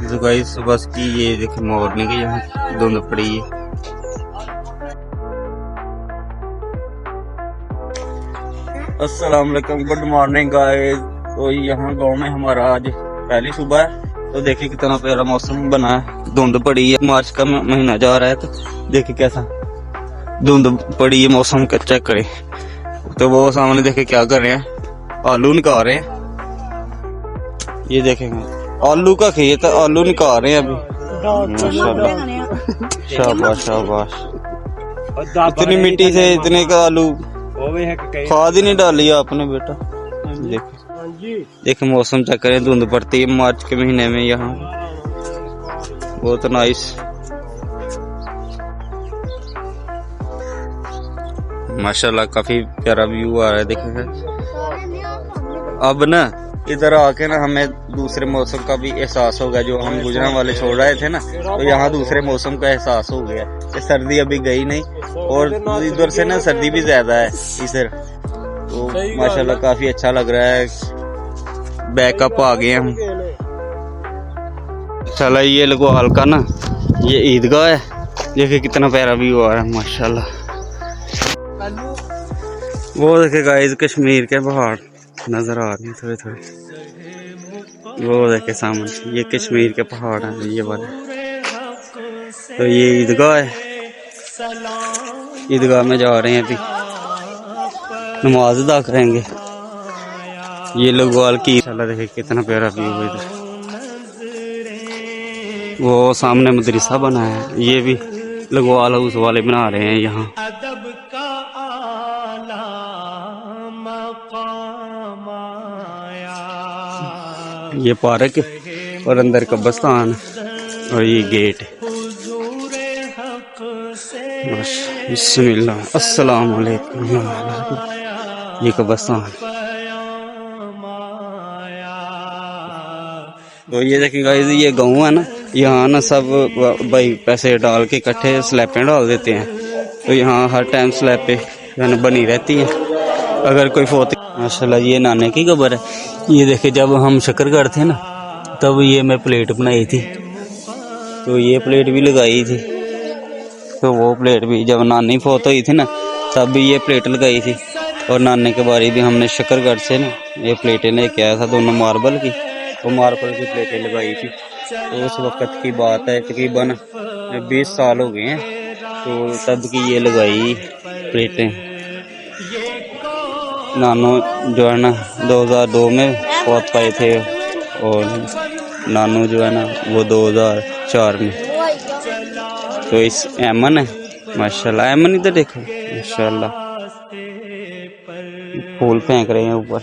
तो गाइस सुबह की ये देखिए मॉर्निंग है, यहाँ धुंध पड़ी है। अस्सलाम वालेकुम, गुड मॉर्निंग गाइस। तो यहाँ गांव में हमारा आज पहली सुबह है। तो देखिए कितना प्यारा मौसम बना है, धुंध पड़ी है, मार्च का महीना जा रहा है। तो देखिए कैसा धुंध पड़ी है, मौसम का चेक करें। तो वो सामने देखे क्या कर रहे हैं, आलू निकाल रहे हैं। ये देखेंगे आलू का खेत, आलू निकाल रहे हैं अभी। माशाल्लाह, शाबाश शाबाश। इतनी मिट्टी से इतने का आलू, खाद ही नहीं डाली आपने बेटा। देखो मौसम चेक करें, धुंध पड़ती है मार्च के महीने में यहाँ, बहुत नाइस। माशाल्लाह काफी प्यारा व्यू आ रहा है। देखेंगे अब ना इधर आके ना हमें दूसरे मौसम का भी एहसास होगा। जो हम गुजरात वाले छोड़ रहे थे ना, तो यहाँ दूसरे मौसम का एहसास हो गया। सर्दी अभी गई नहीं, और इधर से ना सर्दी भी ज्यादा है इधर। तो माशाल्लाह काफी अच्छा लग रहा है। बैकअप आ गए हम। चला ये लगो हल्का ना, ये ईदगाह है। देखिए कितना प्यारा व्यू आ रहा है माशाल्लाह। वो देखे गाइस कश्मीर के पहाड़ नजर आ रहे हैं थोड़े थोड़े। वो देखे सामने ये कश्मीर के पहाड़ हैं, ये वाले। तो ये ईदगाह है, ईदगाह में जा रहे हैं अभी, नमाज अदा करेंगे। ये लोग वाल की देखे कितना प्यारा व्यू है इधर। वो सामने मदरसा बना है, ये भी लगवाल उस वाले बना रहे हैं यहाँ। ये पार्क और अंदर कब्रिस्तान और ये गेट। बिस्मिल्लाह, अस्सलाम वालेकुम। ये कब्रिस्तान। तो ये देखिए गाइस, ये गाँव है ना, यहाँ ना सब भाई पैसे डाल के इकट्ठे स्लैपें डाल देते हैं। तो यहाँ हर टाइम स्लैब पे बनी रहती है। अगर कोई फोत, माशाल्लाह ये नाने की कब्र है। ये देखे जब हम शकरगढ़ थे ना, तब ये मैं प्लेट बनाई थी, तो ये प्लेट भी लगाई थी। तो वो प्लेट भी जब नानी फोत हुई थी ना, तब भी ये प्लेट लगाई थी। और नाने के बारे भी हमने शकरगढ़ से ना ये प्लेटें लेके आया था, दोनों मार्बल की। तो मार्बल की प्लेटें लगाई थी। तो उस वक्त की बात है, तकरीबन 20 साल हो गए हैं। तो तब की ये लगाई प्लेटें। नानू जो है ना 2002 में फौत पाए थे, और नानू जो है ना वो 2004 में। तो इस एमन है माशाल्लाह, एमन इधर देखो माशाल्लाह, फूल फेंक रहे हैं ऊपर।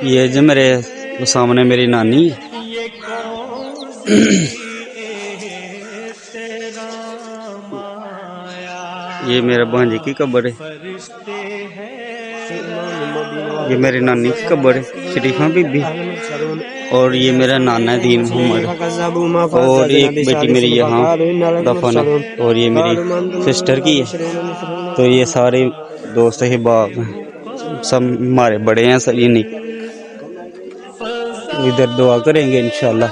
ये जो मेरे वो सामने मेरी नानी है। ये मेरा भांजे की कब्र है, ये मेरी नानी की कब्र है शरीफा बीबी। और ये मेरा नाना है दीन मोहम्मद, और एक बेटी मेरी यहाँ दफन है, और ये मेरी सिस्टर की है। तो ये सारे दोस्त ही बाप सब हमारे बड़े हैं सर। ये नहीं इधर दुआ करेंगे इंशाल्लाह।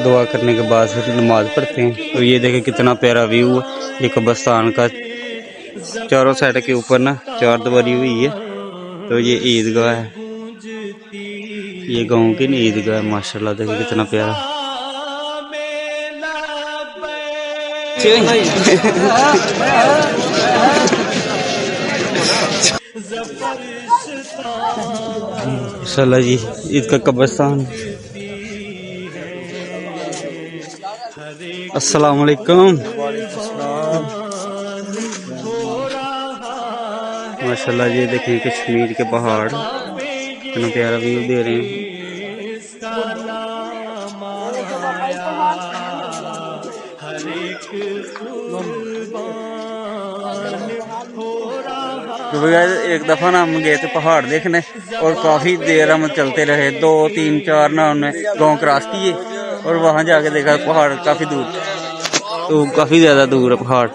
दुआ करने के बाद फिर नमाज पढ़ते हैं। तो ये देखें कितना प्यारा व्यू है। ये कब्रिस्तान का चारों साइड के ऊपर ना चार दीवारी हुई है। तो ये ईदगाह है, ये गाँव की नहीं ईदगाह है माशाल्लाह। देखिए कितना प्यारा। माशाल्लाह जी ईद का कब्रिस्तान। अस्सलाम वालेकुम। माशाल्लाह ये देखिए कश्मीर के पहाड़ कितना प्यारा व्यू दे रहे हैं। तो एक दफा ना हम गए थे पहाड़ देखने, और काफी देर हम चलते रहे, 2 3 4 ना हमने गाँव क्रॉस किए, और वहां जाके देखा पहाड़ काफी दूर, तो काफी ज्यादा दूर है पहाड़।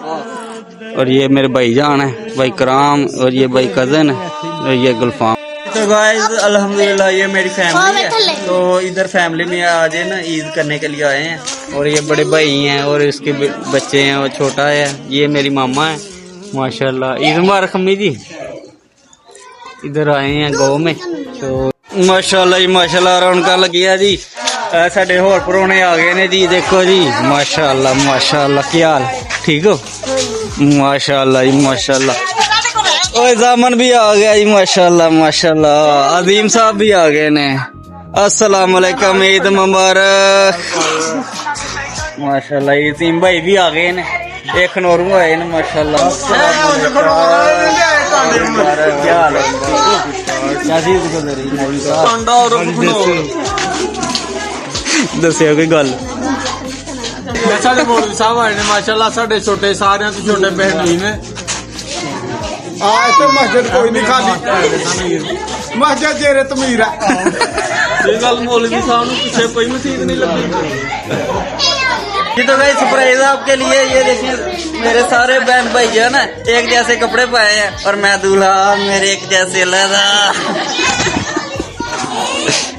और ये मेरे भाईजान है, भाई कराम, और ये भाई कजन है, और ये गुलफाम। तो गाइस अल्हम्दुलिल्लाह ये मेरी फैमिली है, तो इधर फैमिली में आज है ना ईद करने के लिए आए हैं। और ये बड़े भाई हैं और इसके बच्चे हैं और छोटा है, ये मेरी मामा है। माशाल्लाह ईद मुबारक अम्मी जी। इधर आए हैं गाँव में, तो माशाल्लाह जी माशाल्लाह रौनक लगी है जी। साडे होर परौने आ गए ने जी, देखो जी माशाल्लाह माशाल्लाह। क्या हाल, ठीक हो? माशाल्लाह जी माशाल्लाह। ओए जामन भी आ गया जी माशाल्लाह माशाल्लाह। अजीम साहब भी आ गए ने। अस्सलाम वालेकुम, ईद मुबारक। माशाल्लाह यतीम भाई भी आ गए ने, एक नोरू आए ने माशाल्लाह। क्या हाल है? क्या चीज कर रही दसिया कोई गल? साढ़े मौलवी साहब आए ने माशाल्लाह, साढ़े छोटे सारे तो छोटे बहन ने। तो मस्जिद कोई नहीं खाली, मस्जिद जेरे तमीर है। ये गल मौलवी साहब ने पीछे कोई मसीद नहीं लगी। ये तो भाई सरप्राइज आपके लिए। ये देखिए मेरे सारे बहन भाई जो है ना एक जैसे कपड़े पाए हैं और मैं दूल्हा मेरे एक जैसे लगा।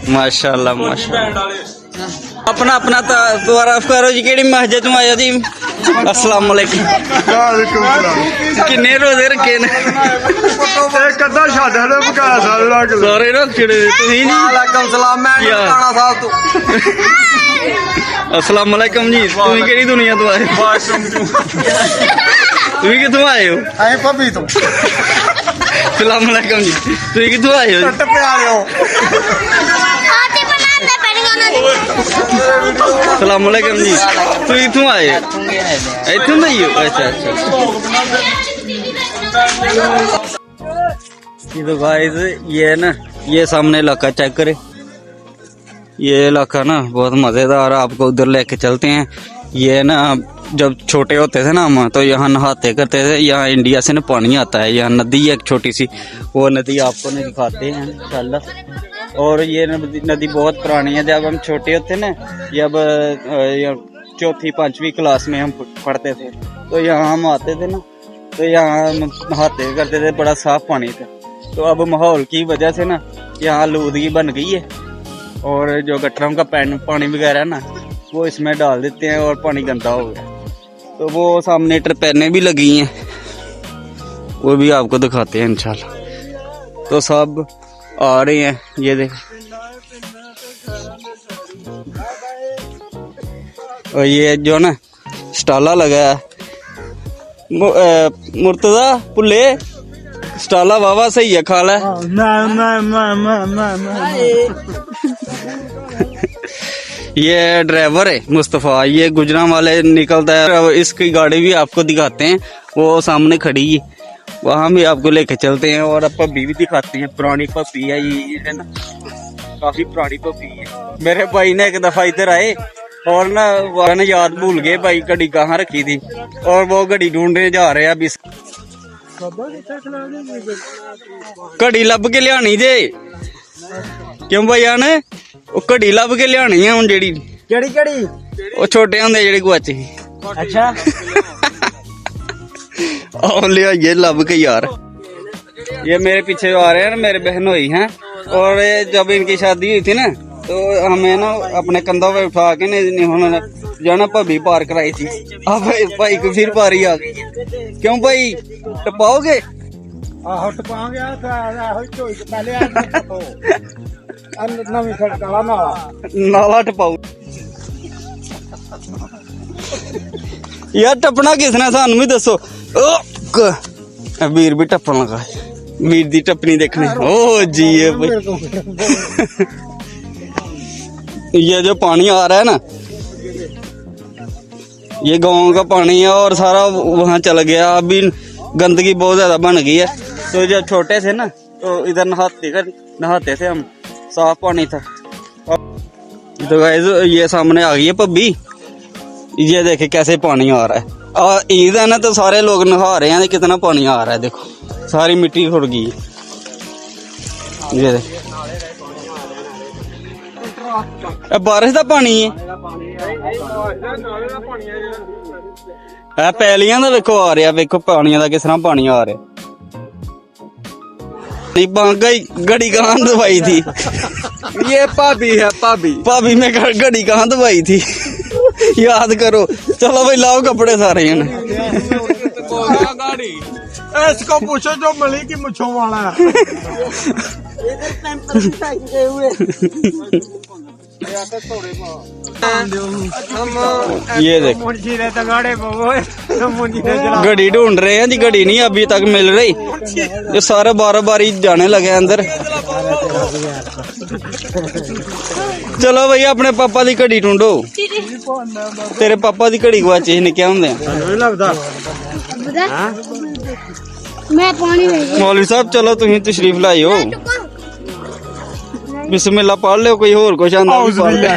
माशाल्लाह माशाल्लाह। अपना अपना तारफ करो जी, केड़ी मस्जिद में आया जी? अस्सलाम वालेकुम। किन्ने रोजे रखे ने? एक अद्धा छड़ दे बकाया सारे रख छड़े तुसीं जी। वालेकुम सलाम, मैं राणा साहब तो। अस्सलाम वालेकुम जी। तुसीं केड़ी दुनिया तो आए? तुसीं कित्थों आए हो? अं भब्बी तो। अस्सलाम वालेकुम जी। तुसीं कित्थों आए हो? अस्सलाम वालेकुम जी। तुसीं इत्थों आए हो? इत्थों दे ही हो? अच्छा अच्छा। तो गाइस ये है ना, ये सामने इलाका चेक करे। ये इलाका ना बहुत मजेदार है, आपको उधर लेके चलते हैं। ये ना जब छोटे होते थे ना हम, तो यहाँ नहाते करते थे। यहाँ इंडिया से ना पानी आता है, यहाँ नदी है एक छोटी सी, वो नदी आपको नहीं दिखाते हैं इंशाल्लाह। और ये नदी बहुत पुरानी है। जब हम छोटे होते ना, जब चौथी पांचवी क्लास में हम पढ़ते थे, तो यहाँ हम आते थे ना, तो यहाँ नहाते करते थे, बड़ा साफ पानी था। तो अब माहौल की वजह से ना यहाँ आलूदगी बन गई है, और जो गटरों का पानी वगैरह ना वो इसमें डाल देते हैं और पानी गंदा हो गया। तो वो सामने टरपैने भी लगी हैं, वो भी आपको दिखाते हैं इंशाल्लाह। तो सब आ रहे हैं, ये देख। और ये जो ना स्टाला लगा है, मुर्तजा पुल्ले स्टाला वावा सही है, खा ला। ये ड्राइवर है मुस्तफा, ये गुजरा वाले निकलता है। इसकी गाड़ी भी आपको दिखाते हैं, वो सामने खड़ी है, वहां भी आपको लेके चलते हैं। और पब्बी भी दिखाते हैं, पुरानी पब्बी है ये है ना, काफी पुरानी पब्बी है। मेरे भाई ने एक दफा इधर आए और ना वो ना याद भूल गए भाई घड़ी कहाँ रखी थी, और वो घड़ी ढूंढने जा रहे हैं अभी। घड़ी लब के लियानी जे, क्यों भैया ने वो घड़ी लब के लियानी है हुन। जेड़ी केड़ी केड़ी वो छोटे होंदे जेड़े गुआचे। अच्छा आओ ले ये लब के यार। ये मेरे पीछे आ रहे हैं ना, मेरे बहन हुई हैं। और जब इनकी शादी हुई थी ना, तो हमें ना अपने कंधों पे उठा के जो ना पब्बी पार कराई थी। अब भाई को फिर पारी आ गई। क्यों भाई टपाओगे? नाला टपाओ यार, टपना किसने सानू भी दसो। वीर भी टपन लगा, वीर दी टपनी देखने। ओ जी ये भाई ये जो पानी आ रहा है ना, ये गांव का पानी है और सारा वहां चल गया। अभी गंदगी बहुत ज्यादा बन गई है। तो जब छोटे थे ना, तो इधर नहाते थे हम, साफ पानी था। तो गाइस ये सामने आ गई है पब्बी, ये देखे कैसे पानी आ रहा है। और ईद है ना, तो सारे लोग नहा रहे हैं, कितना पानी आ रहा है देखो, सारी मिट्टी उड़ गई है। ये देख बारिश का पानी है, पैलियां का वेखो आ रहा, वेखो पानी का किस तरह पानी आ रहा। नहीं गई घड़ी कहाँ दबाई थी? ये भाभी है भाभी। भाभी में घड़ी कहाँ दबाई थी? याद करो। चलो भाई लाओ कपड़े सारे जने। गाड़ी इसको पूछो जो मिली की मुझों वाला है। ये देख घड़ी ढूंढ रहे हैं जी, घड़ी नहीं अभी तक मिल रही। ये सारे बार बारी जाने लगे अंदर। चलो भैया अपने पापा की घड़ी ढूंढो। तेरे पापा की घड़ी गुआची ने क्या होंगे? मैं पानी नहीं। मौलवी साहब चलो तुम तशरीफ लाई हो। बिस्मिल्लाह पढ़ लो, कोई होर कुछ आंदा भी पढ़ लो।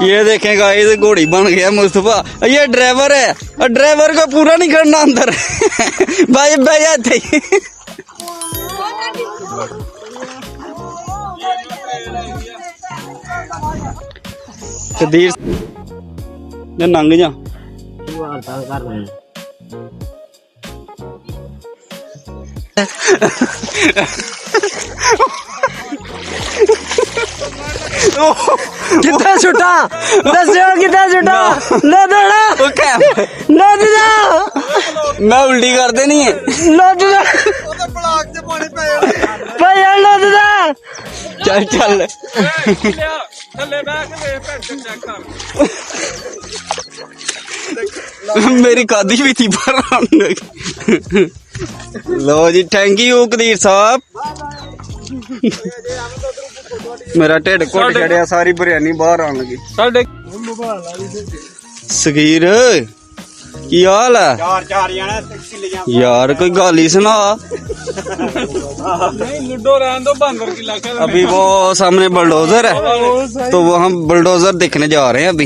ये देखें गाइस घोड़ी बन गया मुस्तफा। ये ड्राइवर है और ड्राइवर को पूरा नहीं करना अंदर। भाई भाई जाते कदीर या नंग जा। कितना छुटा दस्यो कितना छुटा ना देना ना देना। मैं उल्टी कर देनी है। ना देना भाई यार ना देना। चल चल मेरी कादी भी थी पर। लो जी थैंक यू कदीर साहब। मेरा ढिड घुट छड़िया, सारी बिरयानी बाहर आन लगी। सगीर की हाल है यार? कोई गाल ही सुना। अभी वो सामने बुलडोजर है तो वो हम बुलडोजर देखने जा रहे हैं अभी।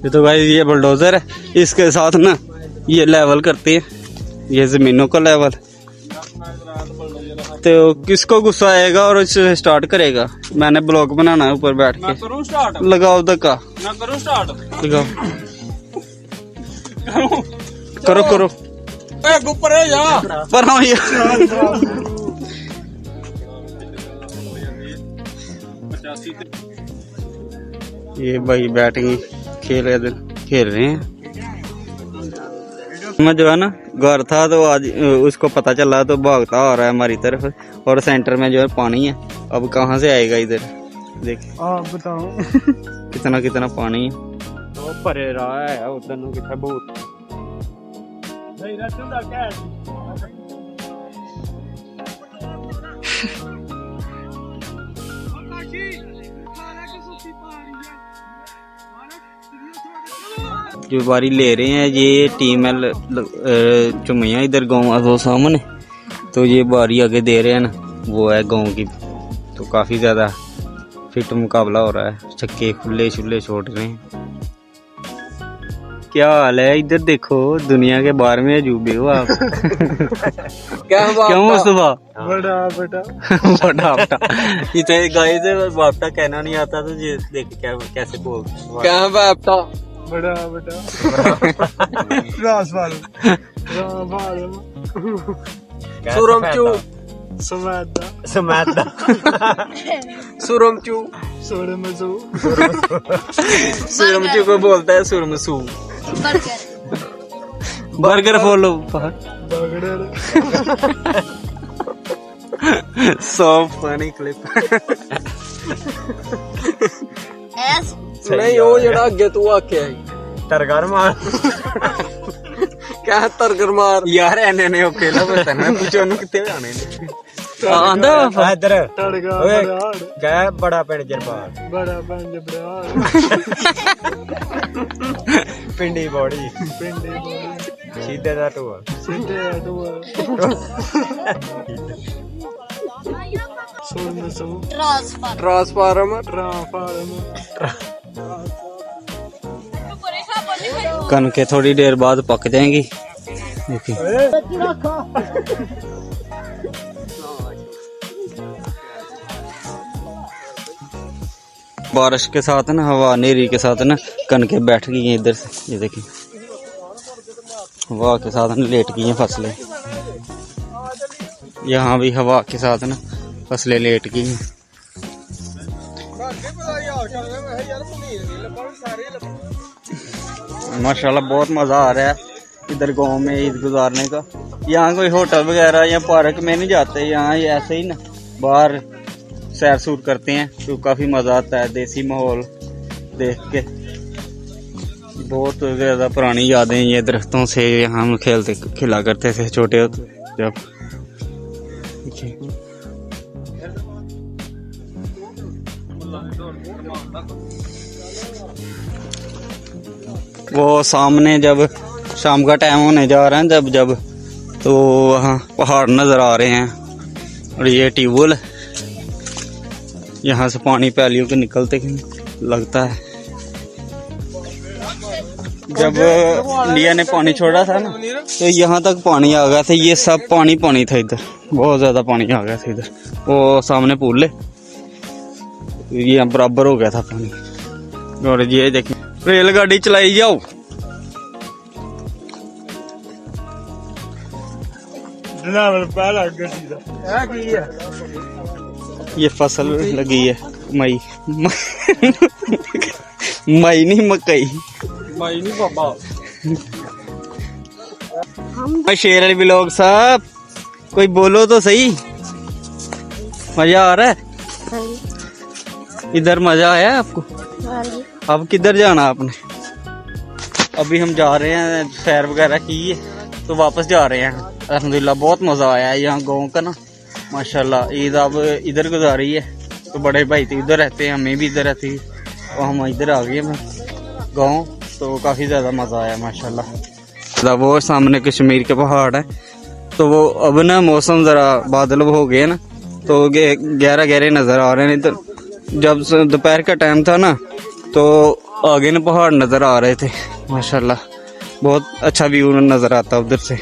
ये तो भाई ये बुलडोजर है, इसके साथ ना ये लेवल करते हैं ये जमीनों का लेवल। तो किसको गुस्सा आएगा और इसे स्टार्ट करेगा? मैंने ब्लॉग बनाना है ऊपर बैठ के। लगाओ धक्का, लगाओ करो करो ऊपर जा पर हाँ ये भाई बैटिंग खेल रहे हैं। मैं जो है ना घर था तो आज उसको पता चला तो भागता आ रहा है हमारी तरफ। और सेंटर में जो है पानी है, अब कहाँ से आएगा इधर? देख आप बताओ कितना कितना पानी है। तो भरे रहा है उधर नु किथे बहुत नहीं रचूंगा क्या। जो बारी ले रहे हैं ये टीम एल चुमैया इधर गाँव वो सामने। तो ये बारी आगे दे रहे हैं ना, वो है गाँव की। तो काफी ज्यादा फिट मुकाबला हो रहा है। छक्के खुले छुले छोड़ रहे हैं। क्या हाल है? इधर देखो दुनिया के बारे में अजूबे हो आप। क्यों मुस्तफा? बड़ा बेटा बड़ा बेटा इतने गाय से बापटा कहना नहीं आता तो ये देख क्या कैसे बोल। क्या बापटा बड़ा बेटा रास वाला सुरमचू समादा समादा सुरमचू सुरमचू सुरमचू को बोलता है सुरमसू। Burger follow burger so funny clip. नहीं वो जड़ा अगे तू आके आई तरगर मार। क्या तरगर मार यार एने ने अकेला बता मैं पूछो नु कितने आने ने आंदा इधर तड़गा क्या बड़ा पिंड जरबार बड़ा पिंड जरबार पिंडी बॉडी सीधे दा टूआ ट्रांसफार्म कनके थोड़ी देर बाद पक जाएंगी। देखिए बारिश के साथ ना, हवा नेरी के साथ ना कनके बैठ गई हैं इधर से। ये देखिए हवा के साथ ना लेट गई हैं फसलें। यहाँ भी हवा के साथ ना फसलें लेट गई हैं। माशाल्लाह बहुत मज़ा आ रहा है इधर गांव में ईद गुजारने का। यहाँ कोई होटल वगैरह या पार्क में नहीं जाते, यहाँ ऐसे ही ना बाहर सैर सूर करते हैं तो काफ़ी मज़ा आता है। देसी माहौल देख के बहुत ज़्यादा पुरानी यादें ये दरख्तों से यहाँ हम खेला करते थे छोटे होते जब। वो सामने जब शाम का टाइम होने जा रहा है जब तो वहाँ पहाड़ नज़र आ रहे हैं और ये ट्यूबवेल, यहाँ से पानी पैलियों के निकलते लगता है। जब इंडिया ने पानी छोड़ा था ना तो यहाँ तक पानी आ गया था, ये सब पानी था इधर, बहुत ज़्यादा पानी आ गया था इधर। वो सामने पुल है, ये बराबर हो गया था पानी। और ये देखिए रेलगाड़ी चलाई जाओ। ये फसल लगी है मई मई नहीं मकई, मई नहीं बाबा। शेर अली व्लॉग साहब कोई बोलो तो सही, मजा आ रहा है इधर? मजा आया आपको? अब किधर जाना आपने? अभी हम जा रहे हैं, सैर वगैरह की है तो वापस जा रहे हैं। अल्हम्दुलिल्लाह बहुत मज़ा आया है यहाँ गाँव का ना माशाल्लाह। ईद अब इधर गुजारी है तो बड़े भाई तो इधर रहते हैं, हमें भी इधर रहती और हम इधर आ गए गाँव, तो काफ़ी ज़्यादा मज़ा आया माशाल्लाह। वो सामने कश्मीर के पहाड़ है तो वो अब ना मौसम ज़रा बादल हो गए ना तो गहरा गहरे नज़र आ रहे हैं। तो जब दोपहर का टाइम था ना तो आगे ना पहाड़ नज़र आ रहे थे माशाल्लाह, बहुत अच्छा व्यू नज़र आता उधर से।